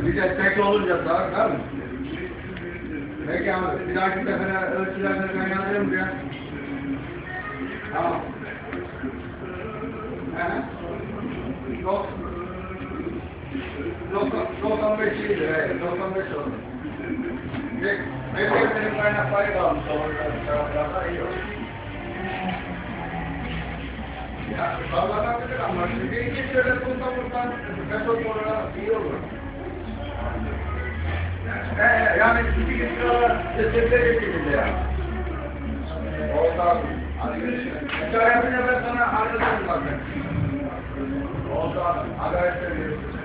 Bir de tek olunca daha değil mi? Peki abi, bir dahaki sefere ölçülerine ben yazayım diye. Tamam. Yok. 95 iyiydi, evet. 95 oldu. Peki benim kaynak payı kalmış orada, iyi oldu. Ya, vallahi bilir ama şimdi iki şöyle buradan metod olarak iyi olur. Yani iki lira sesleri geçildi ya. Oldu abi. Hadi görüşürüz. Hikayetini ben sana anlatırım zaten. Oldu abi. Hadi görüşürüz.